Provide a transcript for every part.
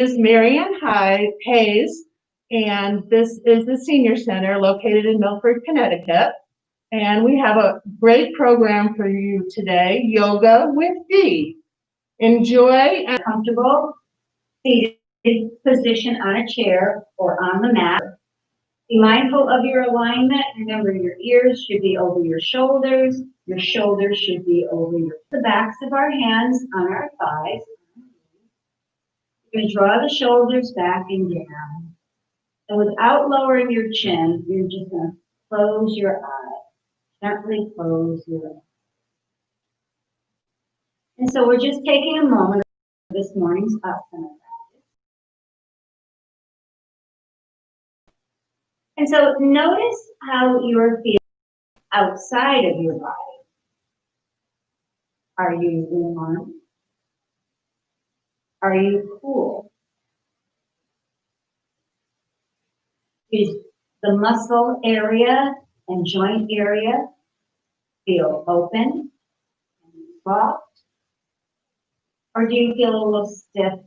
Is Marianne Hayes, and this is the Senior Center located in Milford, Connecticut. And we have a great program for you today, Yoga with Dee. Enjoy and comfortable seated position on a chair or on the mat. Be mindful of your alignment. Remember, your ears should be over your shoulders should be over the backs of our hands on our thighs. You're going to draw the shoulders back and down. And without lowering your chin, you're just going to close your eyes. Gently close your eyes. And so we're just taking a moment for this morning's asana practice. And so notice how you're feeling outside of your body. Are you warm? Are you cool? Is the muscle area and joint area feel open and soft? Or do you feel a little stiff?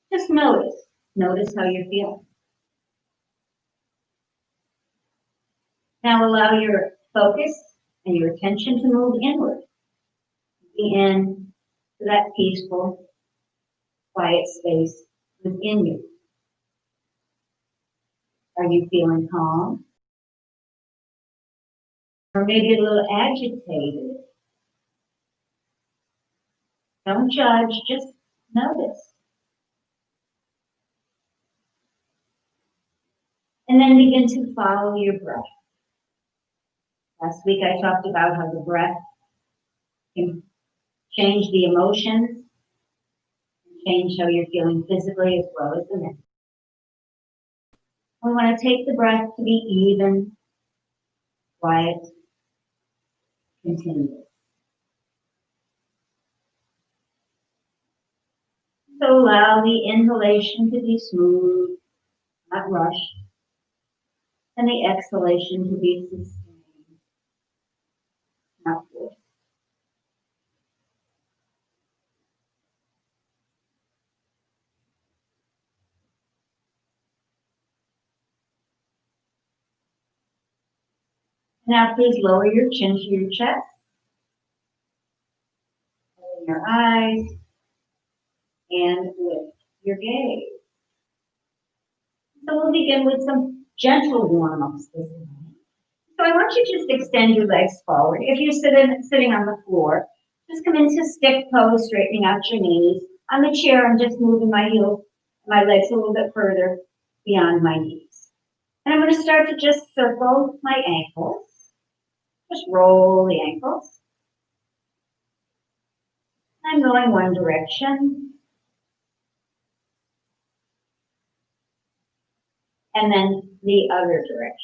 Just notice. Notice how you're feeling. Now allow your focus and your attention to move inward. Be in to that peaceful, quiet space within you. Are you feeling calm? Or maybe a little agitated? Don't judge, just notice. And then begin to follow your breath. Last week I talked about how the breath can change the emotions, change how you're feeling physically as well as the mental. We want to take the breath to be even, quiet, continuous. So allow the inhalation to be smooth, not rushed, and the exhalation to be sustained, not forced. Now please lower your chin to your chest. Open your eyes and lift your gaze. So we'll begin with some gentle warm-ups this morning. So I want you to just extend your legs forward. If you're sitting on the floor, just come into stick pose, straightening out your knees. On the chair, I'm just moving my legs a little bit further beyond my knees. And I'm going to start to just circle my ankles. Just roll the ankles. I'm going one direction. And then the other direction.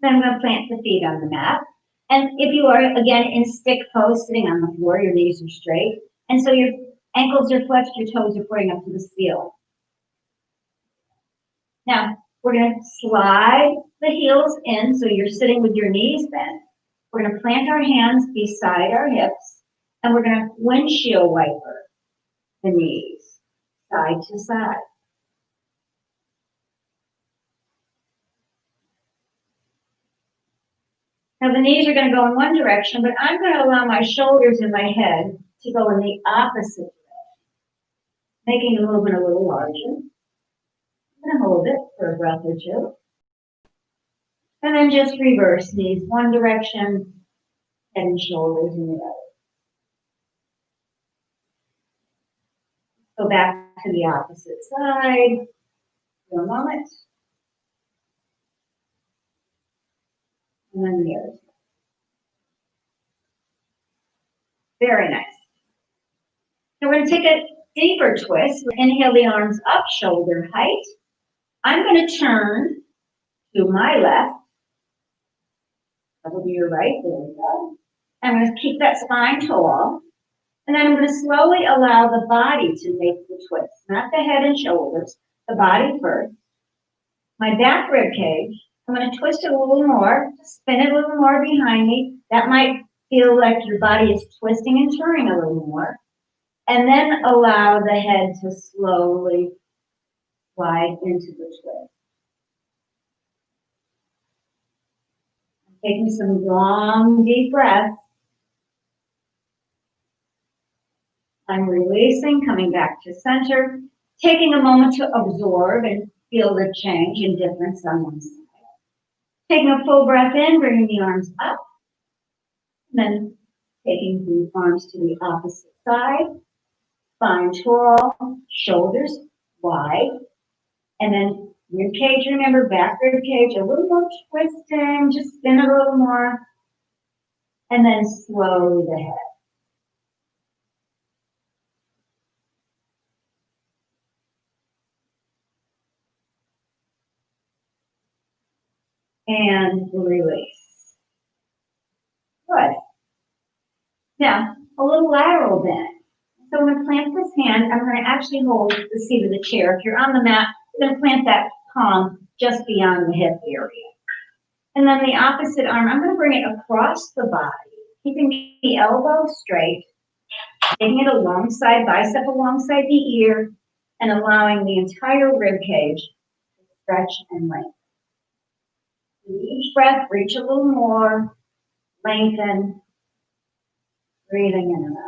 Then I'm going to plant the feet on the mat. And if you are, again, in stick pose, sitting on the floor, your knees are straight. And so your ankles are flexed, your toes are pointing up to the ceiling. Now, we're going to slide the heels in, so you're sitting with your knees bent. We're going to plant our hands beside our hips, and we're going to windshield wiper the knees, side to side. Now the knees are going to go in one direction, but I'm going to allow my shoulders and my head to go in the opposite direction, making the movement a little larger. I'm going to hold it for a breath or two. And then just reverse knees one direction, head and shoulders in the other. Go back to the opposite side for a moment. And then the other side. Very nice. Now we're going to take a deeper twist. Inhale the arms up, shoulder height. I'm going to turn to my left. That will be your right. There we go. I'm going to keep that spine tall. And then I'm going to slowly allow the body to make the twist, not the head and shoulders, the body first. My back rib cage, I'm going to twist it a little more, spin it a little more behind me. That might feel like your body is twisting and turning a little more. And then allow the head to slowly slide into the twist. Taking some long, deep breaths. I'm releasing, coming back to center, taking a moment to absorb and feel the change and difference on one side. Taking a full breath in, bringing the arms up, and then taking the arms to the opposite side, spine tall, shoulders wide, and then rib cage, remember, back rib cage, a little more twisting, just spin it a little more, and then slowly the head. And release. Good. Now, a little lateral bend. So I'm going to plant this hand. I'm going to actually hold the seat of the chair. If you're on the mat, I'm going to plant that palm just beyond the hip area. And then the opposite arm, I'm going to bring it across the body, keeping the elbow straight, taking it alongside, bicep alongside the ear, and allowing the entire rib cage to stretch and lengthen. With each breath, reach a little more, lengthen, breathing in and out.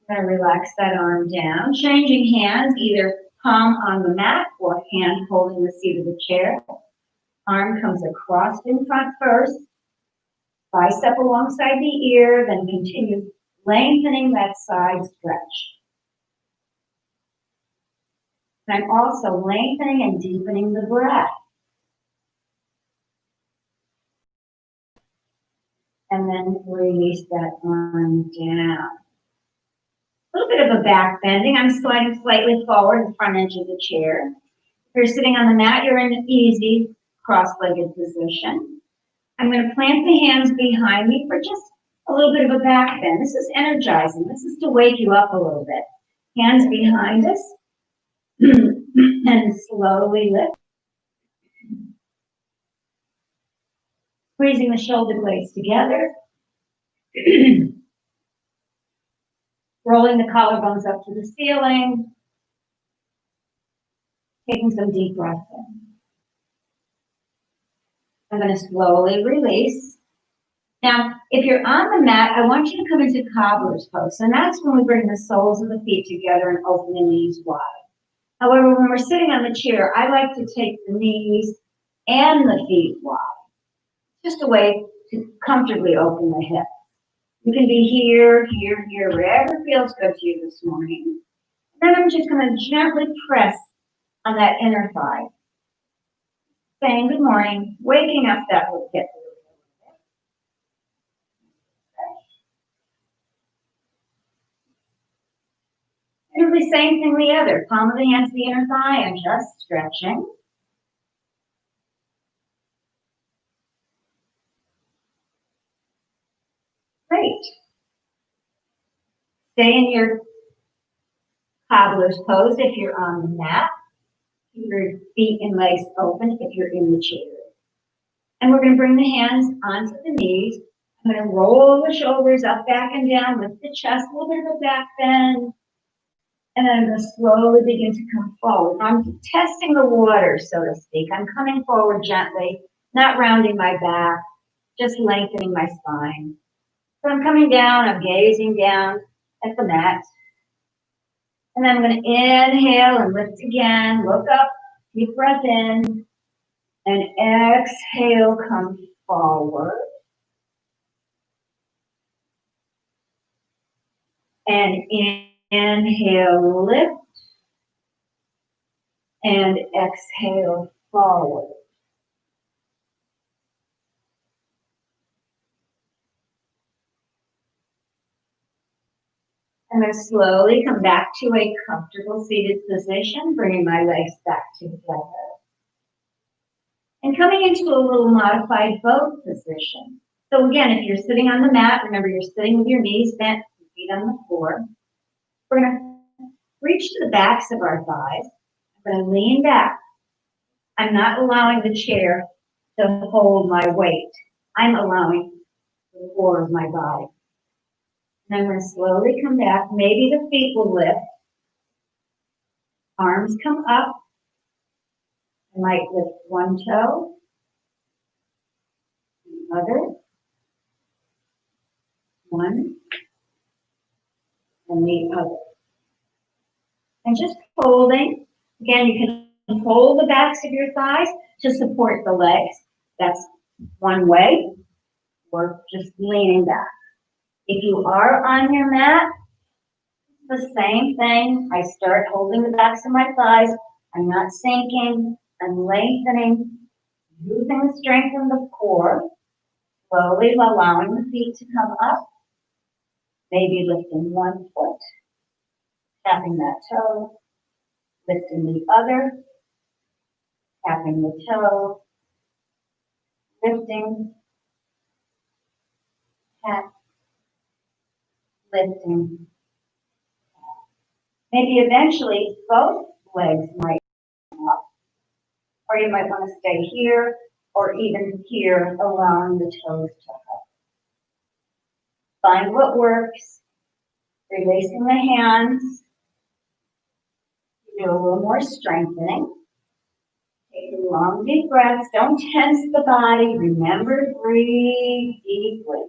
I'm going to relax that arm down, changing hands, either palm on the mat or hand holding the seat of the chair. Arm comes across in front first, bicep alongside the ear, then continue lengthening that side stretch. And I'm also lengthening and deepening the breath. And then release that arm down. A little bit of a back bending. I'm sliding slightly forward, the front edge of the chair. If you're sitting on the mat, you're in an easy cross-legged position. I'm going to plant the hands behind me for just a little bit of a back bend. This is energizing. This is to wake you up a little bit. Hands behind us. And slowly lift. Squeezing the shoulder blades together. Rolling the collarbones up to the ceiling. Taking some deep breaths in. I'm going to slowly release. Now, if you're on the mat, I want you to come into Cobbler's pose. And that's when we bring the soles of the feet together and open the knees wide. However, when we're sitting on the chair, I like to take the knees and the feet wide. Just a way to comfortably open the hips. You can be here, here, here, wherever feels good to you this morning. And then I'm just going to gently press on that inner thigh. Saying good morning, waking up that little hip. And do the same thing the other. Palm of the hand to the inner thigh and just stretching. Great. Stay in your cobbler's pose if you're on the mat. Keep your feet and legs open if you're in the chair. And we're going to bring the hands onto the knees. I'm going to roll the shoulders up, back, and down, lift the chest, a little bit of a back bend. And then I'm going to slowly begin to come forward. I'm testing the water, so to speak. I'm coming forward gently, not rounding my back, just lengthening my spine. So I'm coming down, I'm gazing down at the mat. And then I'm going to inhale and lift again, look up, deep breath in, and exhale, come forward. And inhale, lift, and exhale, forward. I'm going to slowly come back to a comfortable seated position, bringing my legs back together. And coming into a little modified boat position. So again, if you're sitting on the mat, remember you're sitting with your knees bent, feet on the floor. We're going to reach to the backs of our thighs. I'm going to lean back, I'm not allowing the chair to hold my weight. I'm allowing the core of my body. And I'm going to slowly come back. Maybe the feet will lift. Arms come up. I might lift one toe, the other, one, and the other. And just holding. Again, you can hold the backs of your thighs to support the legs. That's one way. Or just leaning back. If you are on your mat, the same thing. I start holding the backs of my thighs. I'm not sinking. I'm lengthening, using the strength in the core, slowly allowing the feet to come up. Maybe lifting one foot, tapping that toe, lifting the other, tapping the toe, lifting, tap, lifting. Maybe eventually both legs might come up, or you might want to stay here, or even here, allowing the toes to up. Find what works, releasing the hands. Do a little more strengthening. Take a long deep breaths. Don't tense the body. Remember to breathe deeply.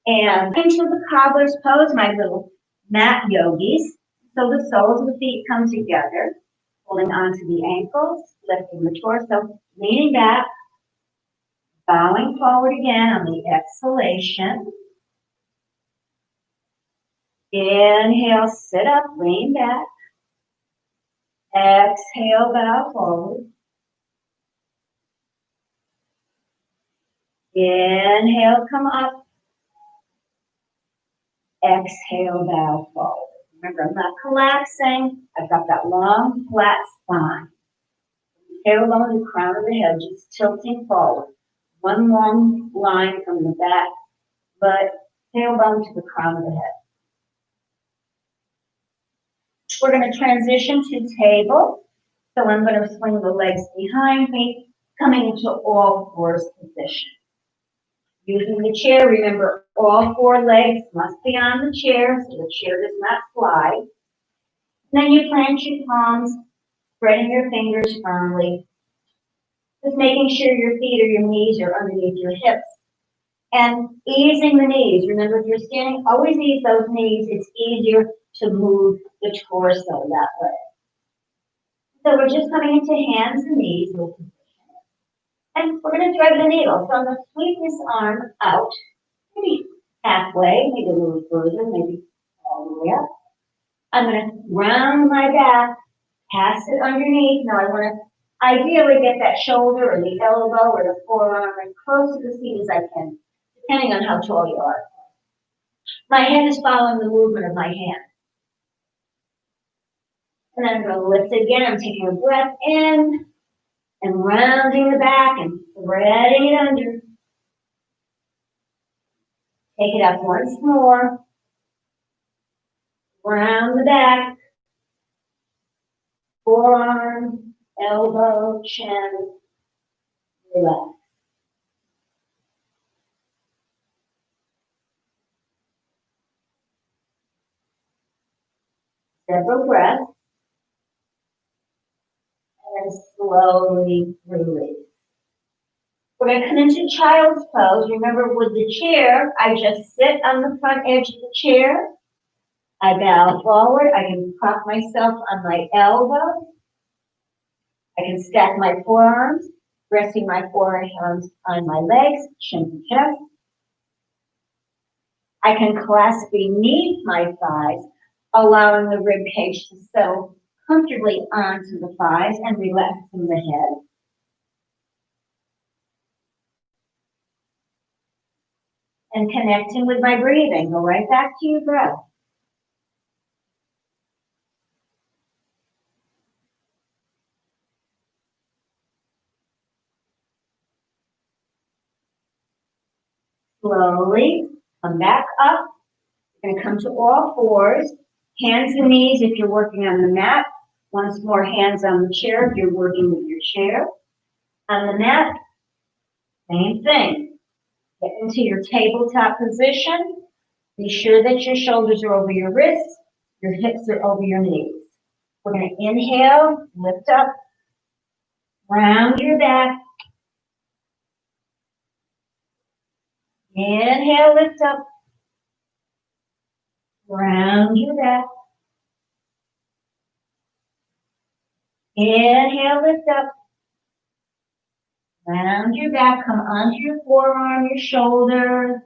And into the cobbler's pose, my little mat yogis. So the soles of the feet come together, holding onto the ankles, lifting the torso, leaning back, bowing forward again on the exhalation. Inhale, sit up, lean back. Exhale, bow forward. Inhale, come up. Exhale, bow forward. Remember, I'm not collapsing. I've got that long, flat spine. Tailbone to the crown of the head, just tilting forward. One long line from the back, but tailbone to the crown of the head. We're going to transition to table. So I'm going to swing the legs behind me, coming into all fours position. Using the chair, remember all four legs must be on the chair so the chair does not slide. And then you plant your palms, spreading your fingers firmly. Just making sure your feet or your knees are underneath your hips. And easing the knees. Remember, if you're standing, always ease those knees. It's easier to move the torso that way. So we're just coming into hands and knees. And we're going to thread the needle. So I'm going to sweep this arm out, maybe halfway, maybe a little further, maybe all the way up. I'm going to round my back, pass it underneath. Now I want to ideally get that shoulder or the elbow or the forearm as close to the seat as I can, depending on how tall you are. My head is following the movement of my hand. And then I'm going to lift again. I'm taking a breath in and rounding the back and threading it under. Take it up once more. Round the back. Forearm, elbow, chin, relax. Several breaths. And slowly release. We're going to come into child's pose. Remember, with the chair, I just sit on the front edge of the chair. I bow forward. I can prop myself on my elbow. I can stack my forearms, resting my forearms on my legs, chin to chest. I can clasp beneath my thighs, allowing the rib cage to settle comfortably onto the thighs and relaxing the head. And connecting with my breathing. Go right back to your breath. Slowly come back up. You're going to come to all fours. Hands and knees if you're working on the mat. Once more, hands on the chair if you're working with your chair. On the mat, same thing. Get into your tabletop position. Be sure that your shoulders are over your wrists, your hips are over your knees. We're going to inhale, lift up, round your back. Inhale, lift up, round your back. Inhale, lift up, round your back. Come onto your forearm, your shoulder.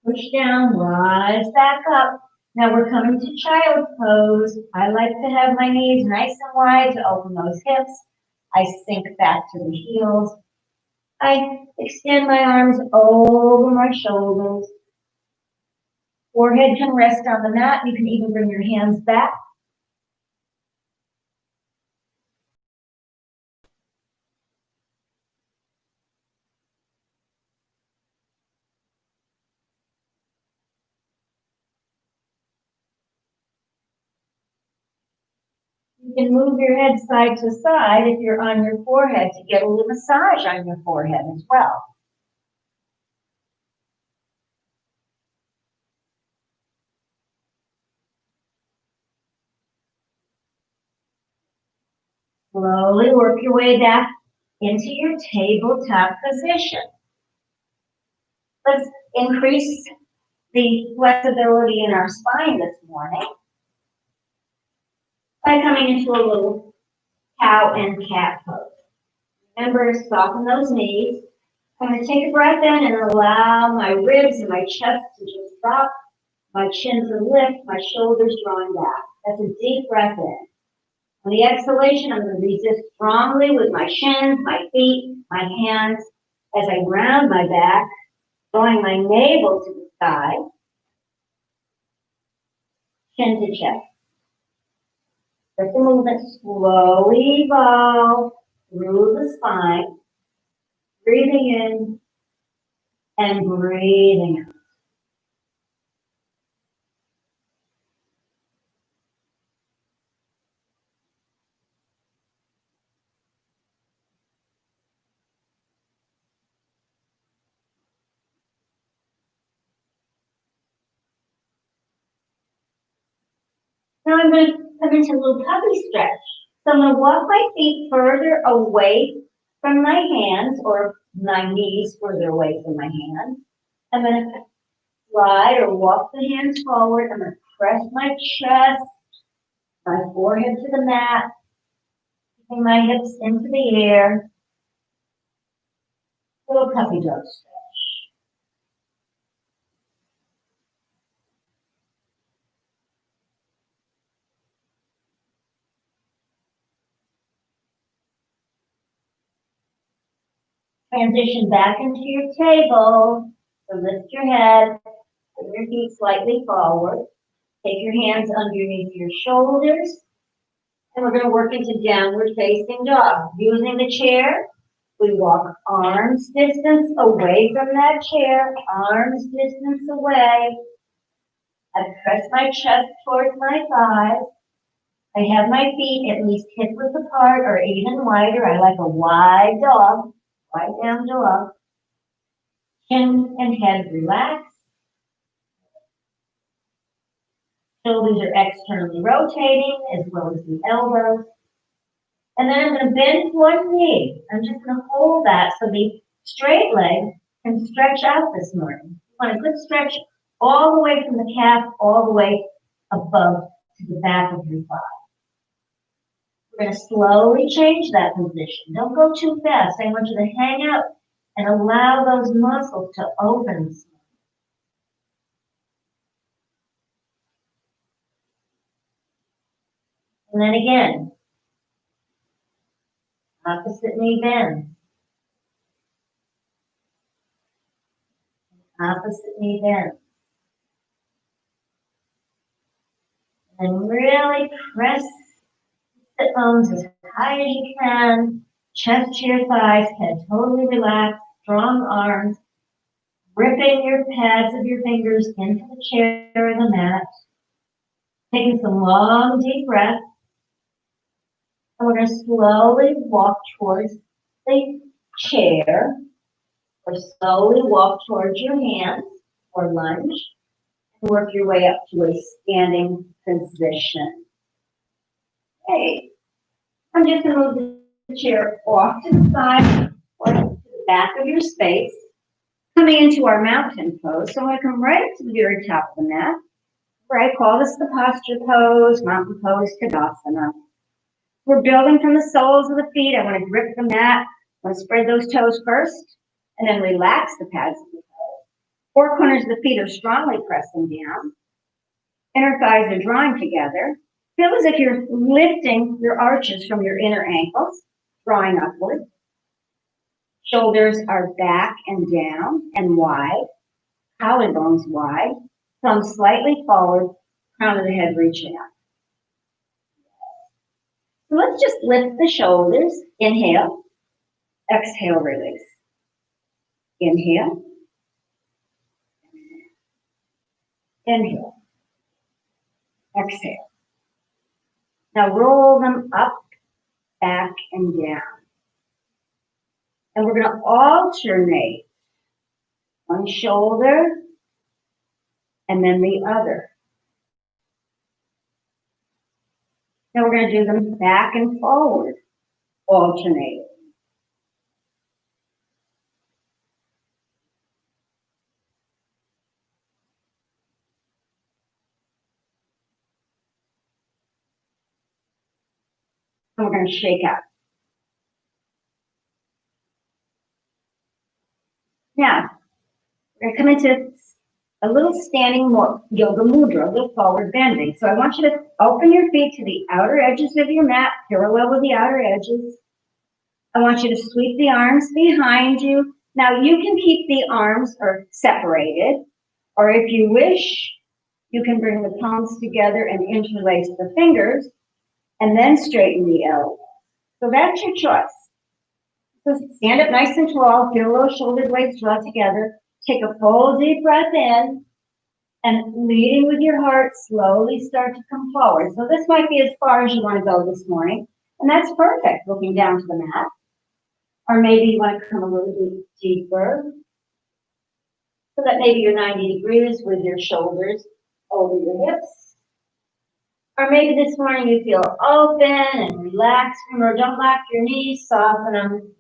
Push down, rise back up. Now we're coming to child's pose. I like to have my knees nice and wide to open those hips. I sink back to the heels. I extend my arms over my shoulders. Forehead can rest on the mat. You can even bring your hands back. You can move your head side to side if you're on your forehead to get a little massage on your forehead as well. Slowly work your way back into your tabletop position. Let's increase the flexibility in our spine this morning by coming into a little cow and cat pose. Remember to soften those knees. I'm going to take a breath in and allow my ribs and my chest to just drop, my chin to lift, my shoulders drawing back. That's a deep breath in. On the exhalation, I'm going to resist strongly with my shins, my feet, my hands as I round my back, drawing my navel to the sky, chin to chest. Let the movement slowly evolve through the spine, breathing in and breathing out. Now I'm going to come into a little puppy stretch. So I'm going to walk my feet further away from my hands or my knees further away from my hands. I'm going to slide or walk the hands forward. I'm going to press my chest, my forehead to the mat, keeping my hips into the air. Little puppy dog stretch. Transition back into your table. So lift your head, bring your feet slightly forward. Take your hands underneath your shoulders. And we're going to work into downward facing dog. Using the chair, we walk arms distance away from that chair, arms distance away. I press my chest towards my thighs. I have my feet at least hip width apart or even wider. I like a wide dog, wide down dog. Chin and head relax. Shoulders are externally rotating as well as the elbows. And then I'm going to bend one knee. I'm just going to hold that so the straight leg can stretch out this morning. You want a good stretch all the way from the calf, all the way above to the back of your thigh. We're going to slowly change that position. Don't go too fast. I want you to hang out and allow those muscles to open. And then again, opposite knee bend. Opposite knee bend. And really press the bones as high as you can. Chest to your thighs, head totally relaxed, strong arms, gripping your pads of your fingers into the chair or the mat. Taking some long, deep breaths. And we're going to slowly walk towards the chair, or slowly walk towards your hands, or lunge, and work your way up to a standing position. Okay. I'm just going to move the chair off to the side or to the back of your space, coming into our mountain pose. So I'm going to come right to the very top of the mat, where I call this the posture pose, mountain pose, Tadasana. We're building from the soles of the feet. I want to grip the mat. I want to spread those toes first, and then relax the pads of the toes. Four corners of the feet are strongly pressing down. Inner thighs are drawing together. Feel as if you're lifting your arches from your inner ankles, drawing upward. Shoulders are back and down and wide. Collarbones wide. Thumbs slightly forward. Crown of the head reaching up. So let's just lift the shoulders. Inhale. Exhale, release. Inhale. Inhale. Exhale. Now roll them up, back, and down. And we're going to alternate one shoulder and then the other. Now we're going to do them back and forward, alternating. And we're going to shake out. Now, we're going to come into a little standing yoga mudra, a little forward bending. So I want you to open your feet to the outer edges of your mat, parallel with the outer edges. I want you to sweep the arms behind you. Now you can keep the arms separated, or if you wish, you can bring the palms together and interlace the fingers, and then straighten the elbows. So that's your choice. So stand up nice and tall, feel those shoulder blades draw together. Take a full deep breath in, and leading with your heart, slowly start to come forward. So this might be as far as you want to go this morning, and that's perfect, looking down to the mat. Or maybe you want to come a little bit deeper, so that maybe you're 90 degrees with your shoulders over your hips. Or maybe this morning you feel open and relaxed. Remember, don't lock your knees, soften them.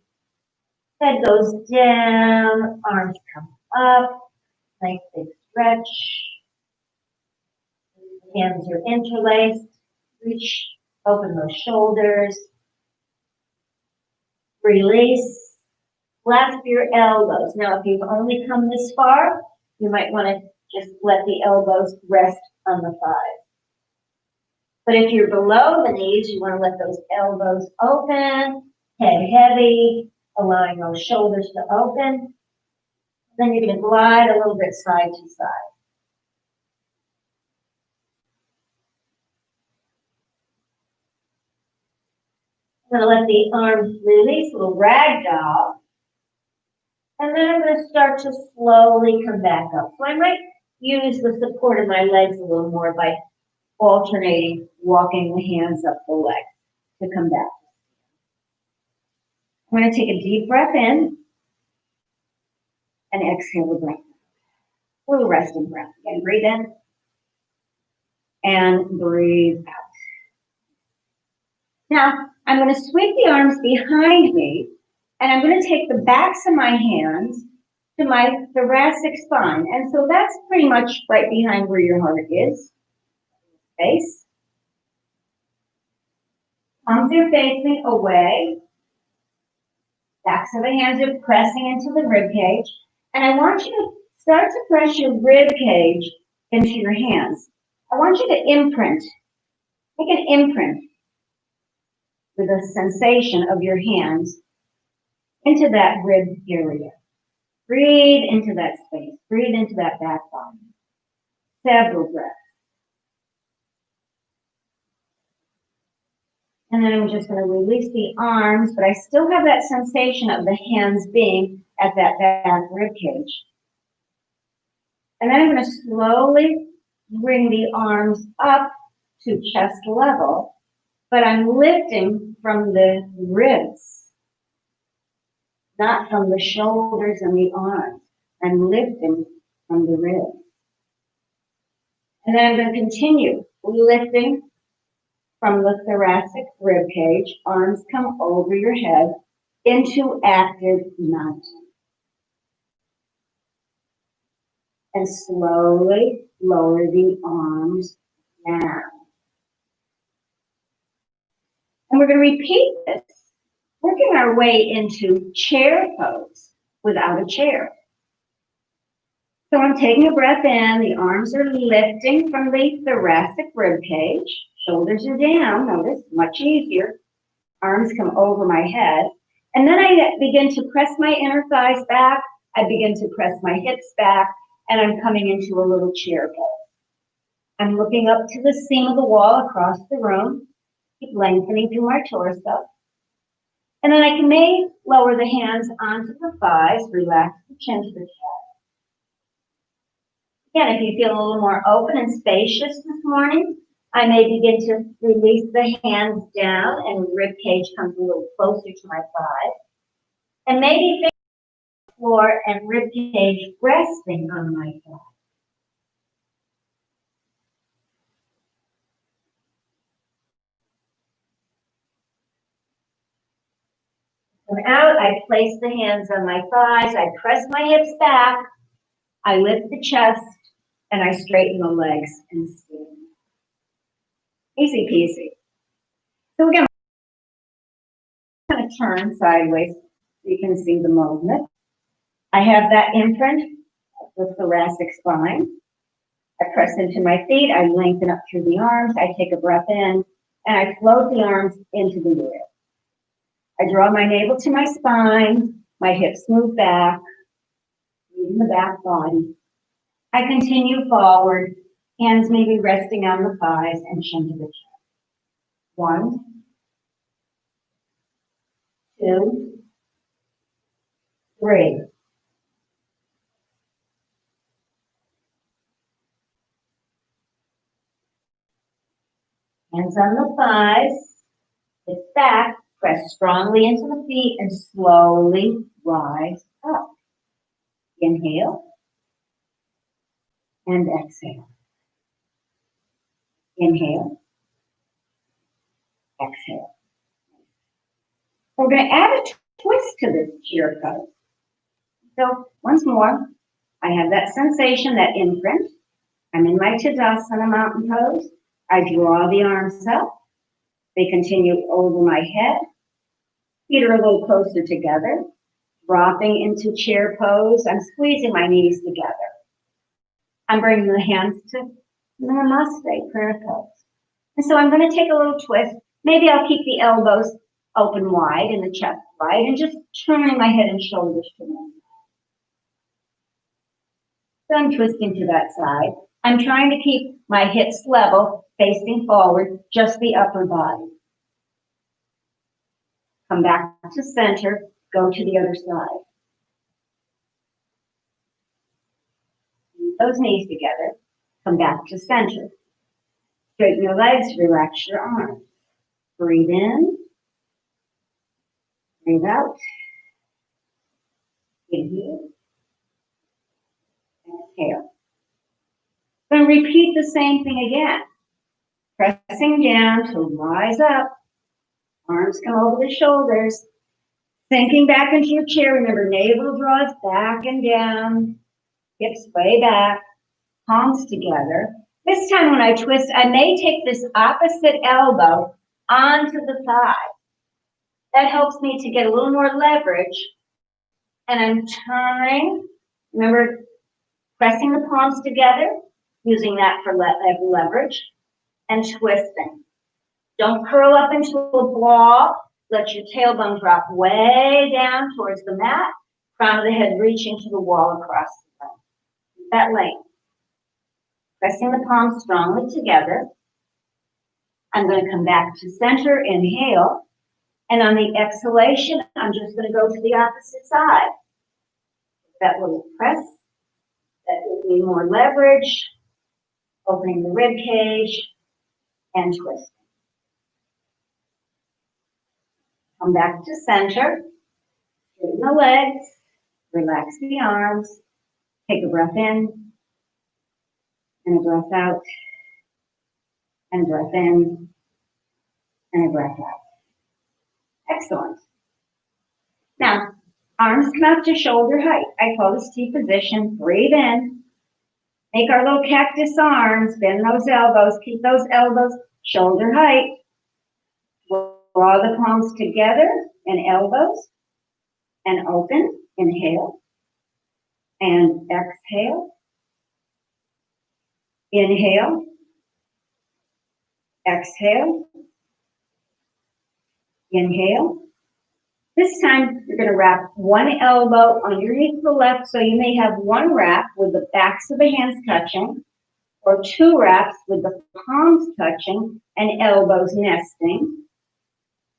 Head goes down, arms come up, nice big stretch. Hands are interlaced. Reach, open those shoulders. Release. Clasp your elbows. Now, if you've only come this far, you might want to just let the elbows rest on the thighs. But if you're below the knees, you want to let those elbows open, head heavy, allowing those shoulders to open. Then you're going to glide a little bit side to side. I'm going to let the arms release, a little ragdoll. And then I'm going to start to slowly come back up. So I might use the support of my legs a little more by alternating, walking the hands up the legs to come back. I'm going to take a deep breath in and exhale the breath. A little resting breath. Again, breathe in and breathe out. Now, I'm going to sweep the arms behind me, and I'm going to take the backs of my hands to my thoracic spine. And so that's pretty much right behind where your heart is. Face. Palms are facing away. Backs of the hands are pressing into the rib cage. And I want you to start to press your rib cage into your hands. I want you to imprint. Make an imprint with the sensation of your hands into that rib area. Breathe into that space. Breathe into that back body. Several breaths. And then I'm just going to release the arms, but I still have that sensation of the hands being at that back rib cage. And then I'm going to slowly bring the arms up to chest level, but I'm lifting from the ribs, not from the shoulders and the arms. I'm lifting from the ribs. And then I'm going to continue lifting from the thoracic rib cage. Arms come over your head into active mountain. And slowly lower the arms down. And we're going to repeat this, working our way into chair pose without a chair. So I'm taking a breath in, the arms are lifting from the thoracic rib cage, shoulders are down, notice, much easier. Arms come over my head. And then I begin to press my inner thighs back, I begin to press my hips back, and I'm coming into a little chair pose. I'm looking up to the seam of the wall across the room, keep lengthening through my torso. And then I may lower the hands onto the thighs, relax the chin to the chest. Again, if you feel a little more open and spacious this morning, I may begin to release the hands down and rib cage comes a little closer to my thighs. And maybe feel the floor and rib cage resting on my thighs. And out, I place the hands on my thighs, I press my hips back, I lift the chest, and I straighten the legs and stand. Easy peasy. So again, I'm going to turn sideways so you can see the movement. I have that imprint of the thoracic spine. I press into my feet, I lengthen up through the arms, I take a breath in, and I float the arms into the air. I draw my navel to my spine, my hips move back, moving the back body. I continue forward, hands may be resting on the thighs and chin to the chest. 1, 2, 3. Hands on the thighs, hips back, press strongly into the feet and slowly rise up. Inhale and exhale. Inhale, exhale. We're going to add a twist to this chair pose. So once more, I have that sensation, that imprint. I'm in my Tadasana mountain pose. I draw the arms up. They continue over my head. Feet are a little closer together. Dropping into chair pose. I'm squeezing my knees together. I'm bringing the hands to Namaste, prayer pose. And so I'm going to take a little twist. Maybe I'll keep the elbows open wide and the chest wide and just turning my head and shoulders to me. So I'm twisting to that side. I'm trying to keep my hips level, facing forward, just the upper body. Come back to center, go to the other side. Keep those knees together, come back to center. Straighten your legs, relax your arms. Breathe in, breathe out. Inhale, exhale. Then repeat the same thing again. Pressing down to rise up. Arms come over the shoulders. Sinking back into your chair. Remember, navel draws back and down. Hips way back. Palms together. This time when I twist, I may take this opposite elbow onto the thigh. That helps me to get a little more leverage. And I'm turning. Remember, pressing the palms together, using that for leverage, and twisting. Don't curl up into a ball. Let your tailbone drop way down towards the mat. Crown of the head reaching to the wall across the front. That length. Pressing the palms strongly together. I'm going to come back to center, inhale. And on the exhalation, I'm just going to go to the opposite side. That little press, that gives me more leverage, opening the rib cage and twisting. Come back to center, straighten the legs, relax the arms, take a breath in, and a breath out, and a breath in, and a breath out. Excellent. Now, arms come out to shoulder height. I call this T position. Breathe in. Make our little cactus arms. Bend those elbows. Keep those elbows shoulder height. Draw the palms together and elbows. And open. Inhale. And exhale. Inhale. Exhale. Inhale. This time, you're going to wrap one elbow underneath the left, so you may have one wrap with the backs of the hands touching, or two wraps with the palms touching and elbows nesting.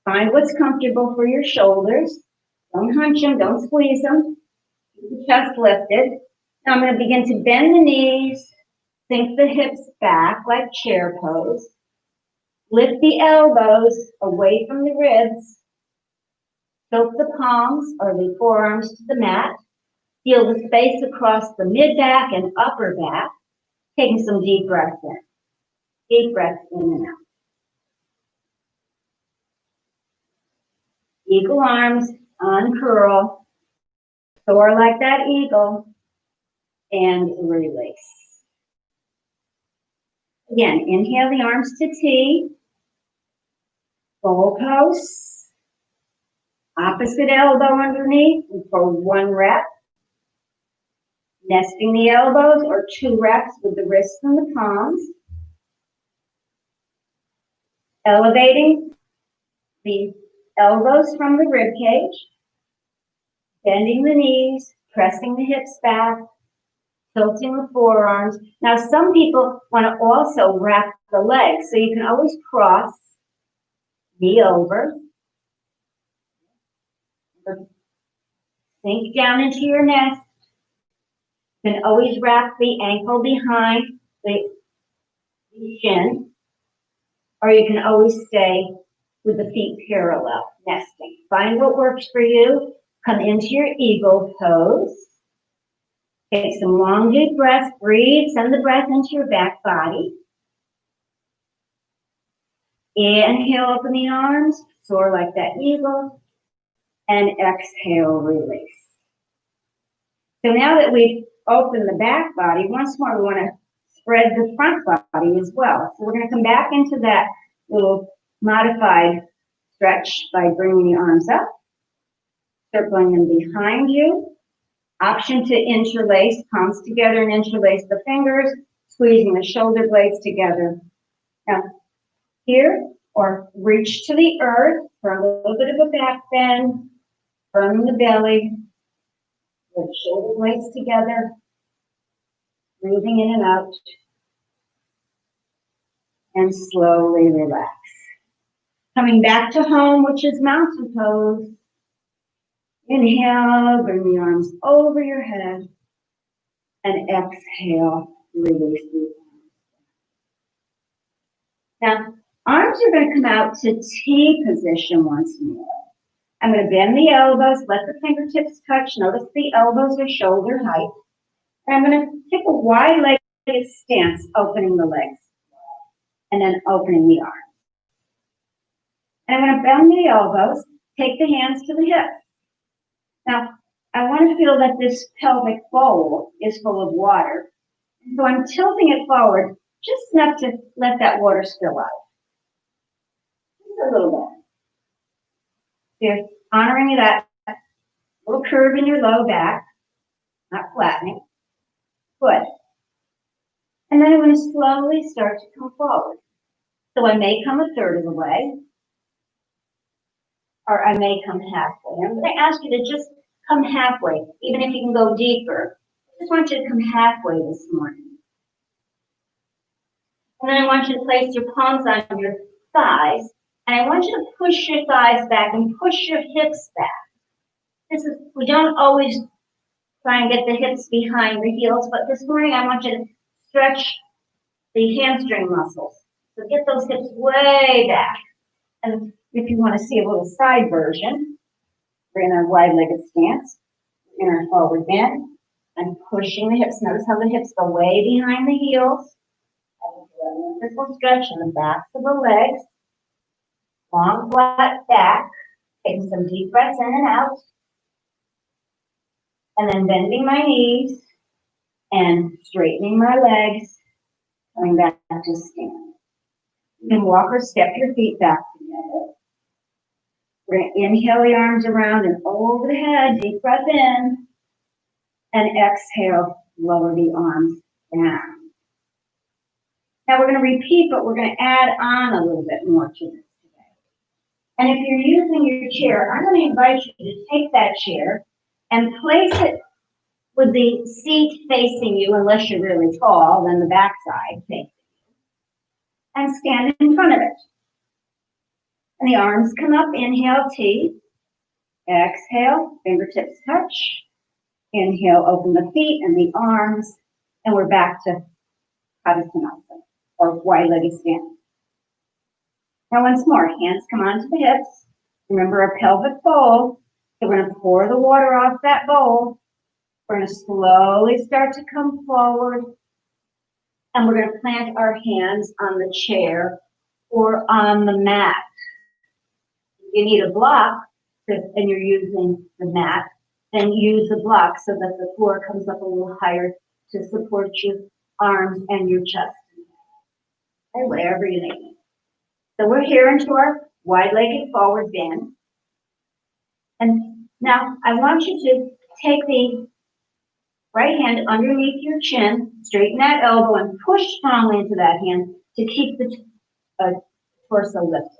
Find what's comfortable for your shoulders. Don't hunch them, don't squeeze them. Keep the chest lifted. Now I'm going to begin to bend the knees, sink the hips back like chair pose. Lift the elbows away from the ribs. Tilt the palms or the forearms to the mat. Feel the space across the mid-back and upper back. Taking some deep breaths in. Deep breaths in and out. Eagle arms, uncurl. Soar like that eagle. And release. Again, inhale the arms to T. Goal pose. Opposite elbow underneath for one rep. Nesting the elbows or two reps with the wrists and the palms. Elevating the elbows from the rib cage. Bending the knees, pressing the hips back, tilting the forearms. Now some people want to also wrap the legs, so you can always cross, knee over. Sink down into your nest. You can always wrap the ankle behind the shin, or you can always stay with the feet parallel, nesting. Find what works for you. Come into your eagle pose. Take some long, deep breaths. Breathe. Send the breath into your back body. Inhale, open the arms. Soar like that eagle. And exhale, release. So now that we've opened the back body, once more we want to spread the front body as well. So we're going to come back into that little modified stretch by bringing the arms up, circling them behind you. Option to interlace palms together and interlace the fingers, squeezing the shoulder blades together. Now, here, or reach to the earth for a little bit of a back bend. Firm the belly, with shoulder blades together, breathing in and out, and slowly relax. Coming back to home, which is mountain pose. Inhale, bring the arms over your head, and exhale, release the arms. Now, arms are going to come out to T position once more. I'm going to bend the elbows, let the fingertips touch. Notice the elbows are shoulder height. And I'm going to take a wide-legged stance, opening the legs, and then opening the arms. And I'm going to bend the elbows, take the hands to the hips. Now, I want to feel that this pelvic fold is full of water. So I'm tilting it forward just enough to let that water spill out. Just a little bit. You're honoring that little curve in your low back, not flattening. Good. And then I'm going to slowly start to come forward. So I may come a third of the way, or I may come halfway. I'm going to ask you to just come halfway, even if you can go deeper. I just want you to come halfway this morning. And then I want you to place your palms on your thighs, and I want you to push your thighs back and push your hips back. We don't always try and get the hips behind the heels, but this morning I want you to stretch the hamstring muscles. So get those hips way back. And if you want to see a little side version, we're in our wide-legged stance, in our forward bend. I'm pushing the hips. Notice how the hips go way behind the heels. Wonderful stretch in the backs of the legs. Long, flat back. Taking some deep breaths in and out. And then bending my knees and straightening my legs. Coming back to stand. You can walk or step your feet back together. We're going to inhale the arms around and over the head. Deep breath in. And exhale, lower the arms down. Now we're going to repeat, but we're going to add on a little bit more to this today. And if you're using your chair, I'm going to invite you to take that chair and place it with the seat facing you, unless you're really tall, then the back side facing you, and stand in front of it. And the arms come up, inhale, T. Exhale, fingertips touch. Inhale, open the feet and the arms, and we're back to Tadasana, or wide-legged stand. Now once more, hands come onto the hips. Remember a pelvic fold. So we're going to pour the water off that bowl. We're going to slowly start to come forward, and we're going to plant our hands on the chair or on the mat. You need a block, and you're using the mat, then use the block so that the floor comes up a little higher to support your arms and your chest. And whatever you need. So we're here into our wide-legged forward bend. And now I want you to take the right hand underneath your chin, straighten that elbow, and push strongly into that hand to keep the torso lifted.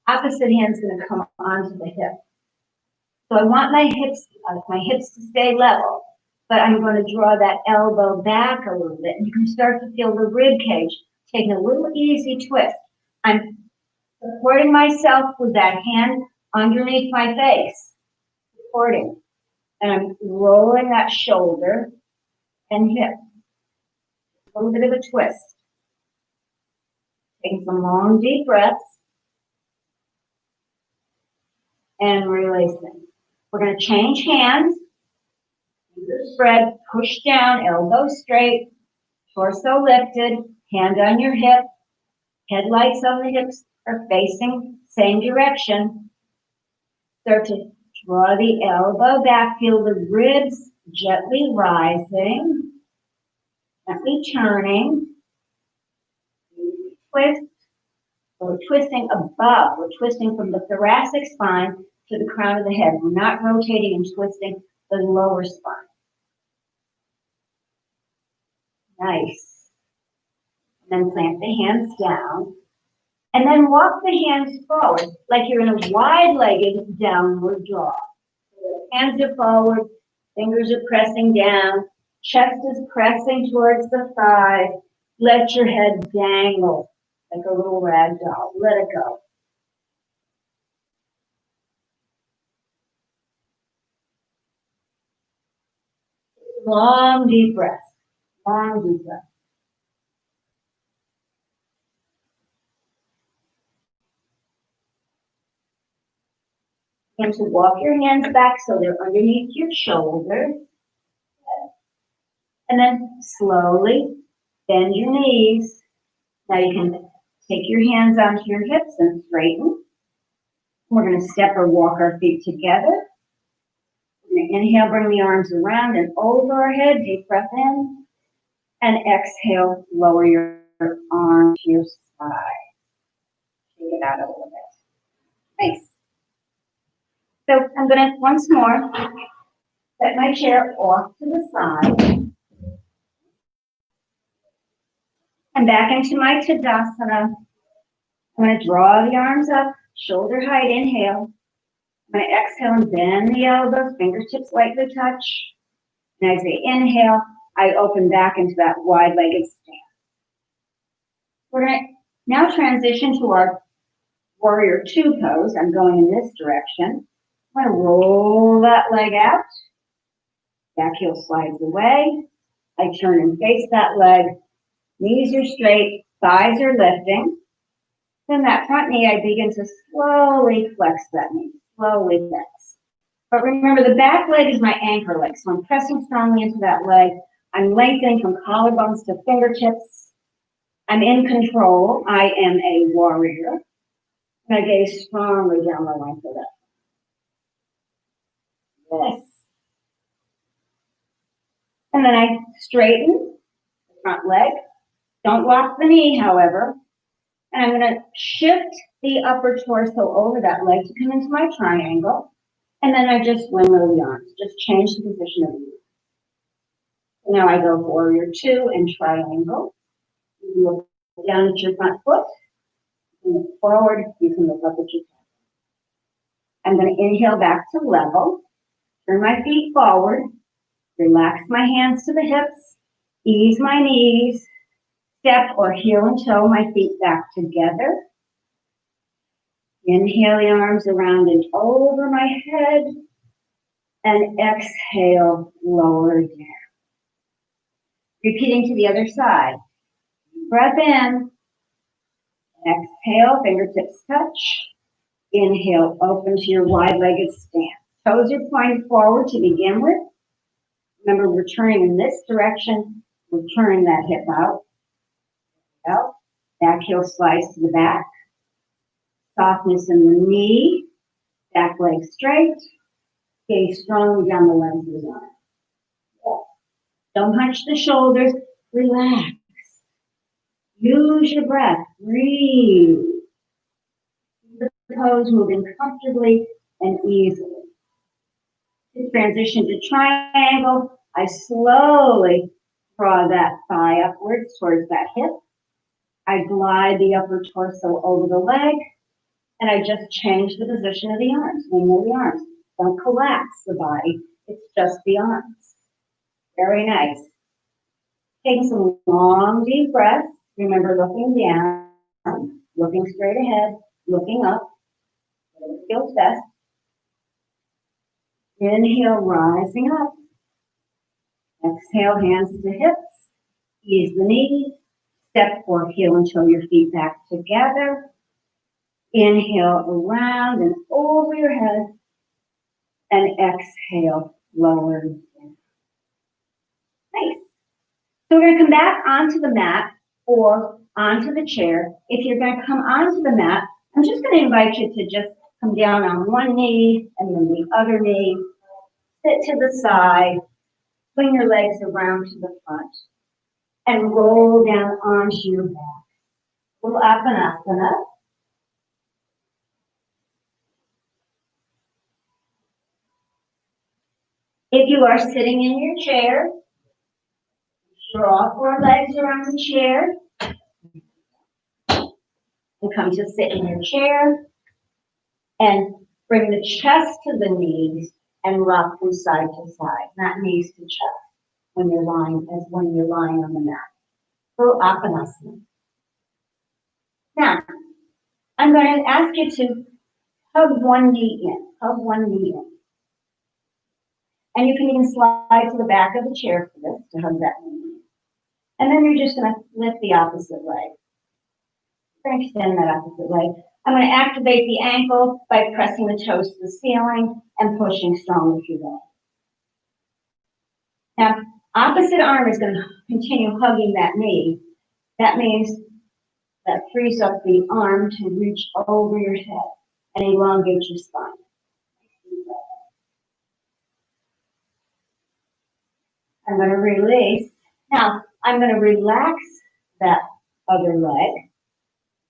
Opposite hand's going to come onto the hip. So I want my hips to stay level, but I'm going to draw that elbow back a little bit, and you can start to feel the rib cage taking a little easy twist. I'm supporting myself with that hand underneath my face, supporting, and I'm rolling that shoulder and hip. A little bit of a twist. Taking some long, deep breaths. And releasing. We're going to change hands. Spread, push down, elbow straight, torso lifted, hand on your hip. Headlights on the hips are facing same direction. Start to draw the elbow back. Feel the ribs gently rising, gently turning. Twist. We're twisting above. We're twisting from the thoracic spine to the crown of the head. We're not rotating and twisting the lower spine. Nice. And then plant the hands down. And then walk the hands forward like you're in a wide-legged downward dog. Hands are forward, fingers are pressing down, chest is pressing towards the thighs. Let your head dangle like a little rag doll. Let it go. Long, deep breath. Long, deep breath. And to walk your hands back so they're underneath your shoulders. And then slowly bend your knees. Now you can take your hands onto your hips and straighten. We're going to step or walk our feet together. We're going to inhale, bring the arms around and over our head. Deep breath in. And exhale, lower your arms to your side. Shake it out a little bit. Nice. So I'm going to, once more, set my chair off to the side. And back into my Tadasana. I'm going to draw the arms up, shoulder height, inhale. I'm going to exhale and bend the elbows, fingertips lightly touch. And as I inhale, I open back into that wide-legged stance. We're going to Now transition to our warrior two pose. I'm going in this direction. I'm going to roll that leg out. Back heel slides away. I turn and face that leg. Knees are straight, thighs are lifting. Then that front knee, I begin to slowly flex that knee, slowly flex. But remember, the back leg is my anchor leg, so I'm pressing strongly into that leg. I'm lengthening from collarbones to fingertips. I'm in control. I am a warrior. And I gaze strongly down the length of that. Yes. And then I straighten the front leg. Don't lock the knee, however. And I'm going to shift the upper torso over that leg to come into my triangle. And then I just windmill the arms. Just change the position of the knee. Now I go warrior two and triangle. You look down at your front foot. You look forward. You can look up at your toe. I'm going to inhale back to level. Turn my feet forward. Relax my hands to the hips. Ease my knees. Step or heel and toe my feet back together. Inhale the arms around and over my head. And exhale, lower down. Repeating to the other side. Breath in. Exhale, fingertips touch. Inhale, open to your wide-legged stance. Toes are pointed forward to begin with. Remember, we're turning in this direction. We're turning that hip out. Back heel slides to the back. Softness in the knee. Back leg straight. Gaze strongly down the length of the arm. Don't hunch the shoulders. Relax. Use your breath. Breathe. The toes moving comfortably and easily. To transition to triangle, I slowly draw that thigh upwards towards that hip. I glide the upper torso over the leg, and I just change the position of the arms. Wing the arms. Don't collapse the body. It's just the arms. Very nice. Take some long, deep breaths. Remember looking down, looking straight ahead, looking up. It feels best. Inhale, rising up. Exhale, hands to hips. Ease the knees. Step or heel and toe your feet back together. Inhale around and over your head. And exhale, lower down. Nice. So we're going to come back onto the mat or onto the chair. If you're going to come onto the mat, I'm just going to invite you to just come down on one knee and then the other knee. Sit to the side. Swing your legs around to the front. And roll down onto your back. Little Apanasana. If you are sitting in your chair, draw all four legs around the chair. And come to sit in your chair. And bring the chest to the knees and rock from side to side, not knees to chest when you're lying on the mat. Little Apanasana. Now, I'm going to ask you to hug one knee in. Hug one knee in. And you can even slide to the back of the chair for this to hug that knee. And then you're just going to lift the opposite leg. Extend that opposite leg. I'm going to activate the ankle by pressing the toes to the ceiling and pushing strongly through that. Now, opposite arm is going to continue hugging that knee. That means that frees up the arm to reach over your head and elongate your spine. I'm going to release. Now, I'm going to relax that other leg.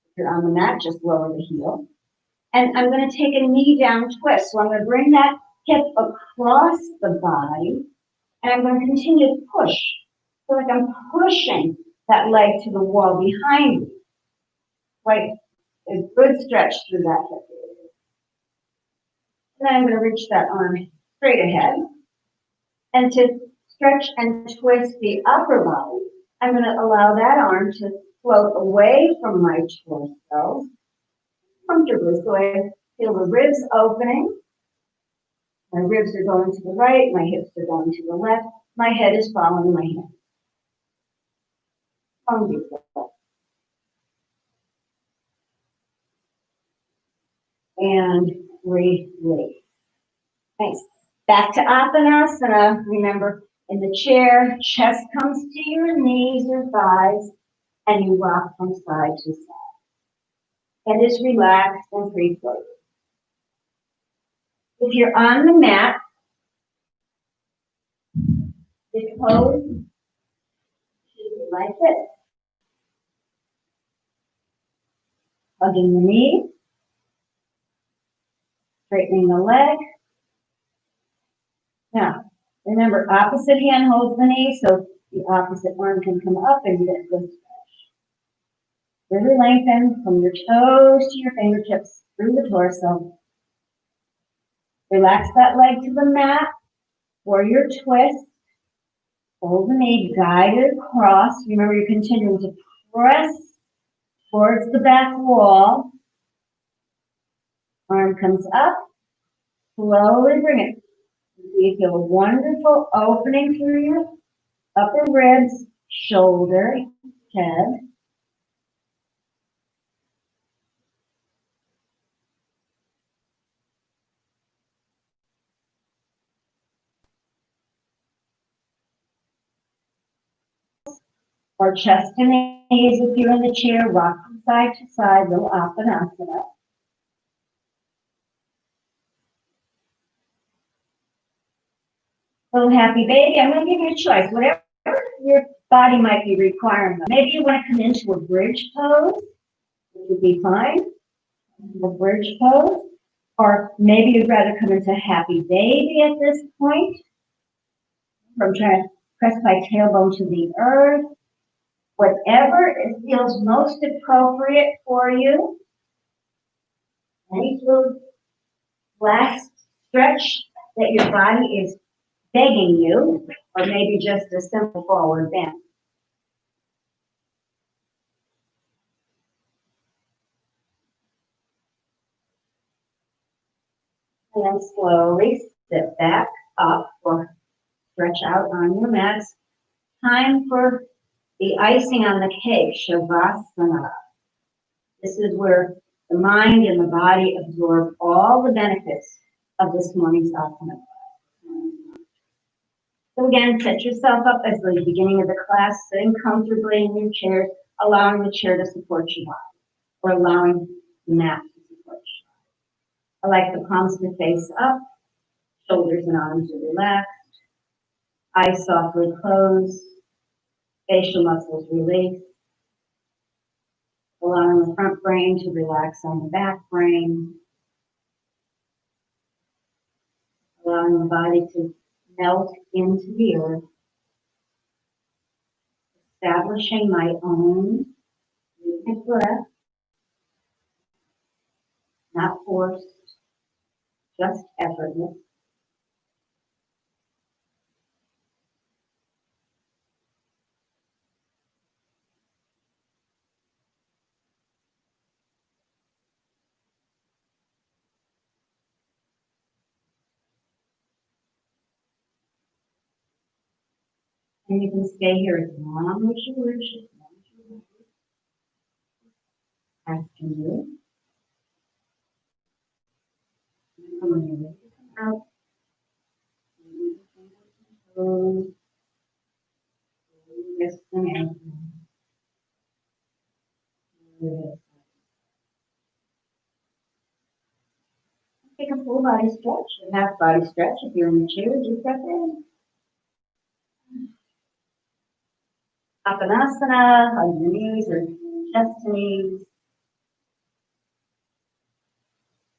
If you're on the mat, just lower the heel. And I'm going to take a knee down twist. So I'm going to bring that hip across the body. And I'm going to continue to push. So like I'm pushing that leg to the wall behind me. Right? A good stretch through that hip. And then I'm going to reach that arm straight ahead. And to stretch and twist the upper body, I'm going to allow that arm to float away from my torso comfortably. So I feel the ribs opening. My ribs are going to the right, my hips are going to the left, my head is following my hands. Beautiful. And release. Nice. Back to Apanasana. Remember, in the chair, chest comes to your knees or thighs, and you rock from side to side. Head is relaxed and free floating. If you're on the mat, the pose should be like this. Hugging the knee, straightening the leg. Now, remember, opposite hand holds the knee, so the opposite arm can come up and get good stretch. Really lengthen from your toes to your fingertips through the torso. Relax that leg to the mat, warrior twist. Hold the knee, guide it across. Remember, you're continuing to press towards the back wall. Arm comes up, slowly bring it. You feel a wonderful opening through your upper ribs, shoulder, head. Or chest and knees if you're in the chair, rock from side to side, little Apanasana. Little happy baby, I'm going to give you a choice, whatever your body might be requiring. Maybe you want to come into a bridge pose, which would be fine, a bridge pose. Or maybe you'd rather come into happy baby at this point. I'm trying to press my tailbone to the earth. Whatever feels most appropriate for you. Any little last stretch that your body is begging you, or maybe just a simple forward bend. And then slowly sit back up or stretch out on your mats. Time for the icing on the cake, Shavasana. This is where the mind and the body absorb all the benefits of this morning's asana. So again, set yourself up as the beginning of the class, sitting comfortably in your chair, allowing the chair to support your body, or allowing the mat to support you. I like the palms to face up, shoulders and arms are relaxed, eyes softly closed, facial muscles released, allowing the front brain to relax on the back brain, allowing the body to melt into the earth, establishing my own rhythmic breath, not forced, just effortless. And you can stay here as long as you wish, as long as you wish. Asking you. And when you're ready to come out, yes, and take a full body stretch, a half body stretch. If you're in the chair, just breath in. Apanasana, hug your knees or chest to knees.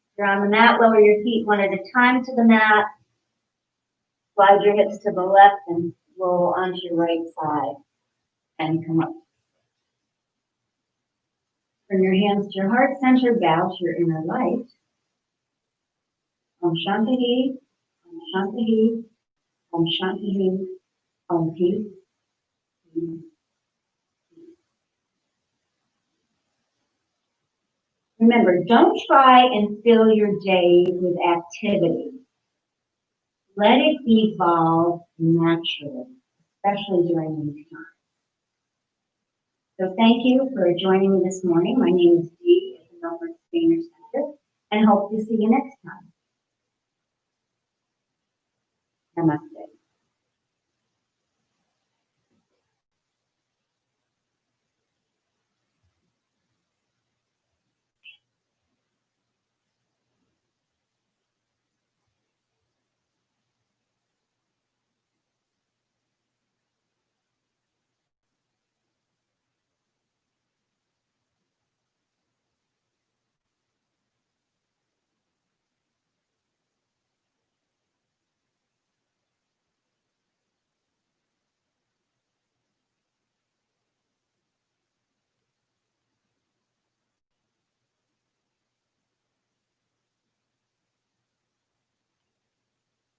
If you're on the mat, lower your feet one at a time to the mat. Slide your hips to the left and roll onto your right side and come up. Bring your hands to your heart center, bow to your inner light. Om Shanti, Om Shanti, Om Shanti, Om Peace. Remember, don't try and fill your day with activity. Let it evolve naturally, especially during these times. So thank you for joining me this morning. My name is Dee at the Milford Senior Center, and hope to see you next time. Namaste.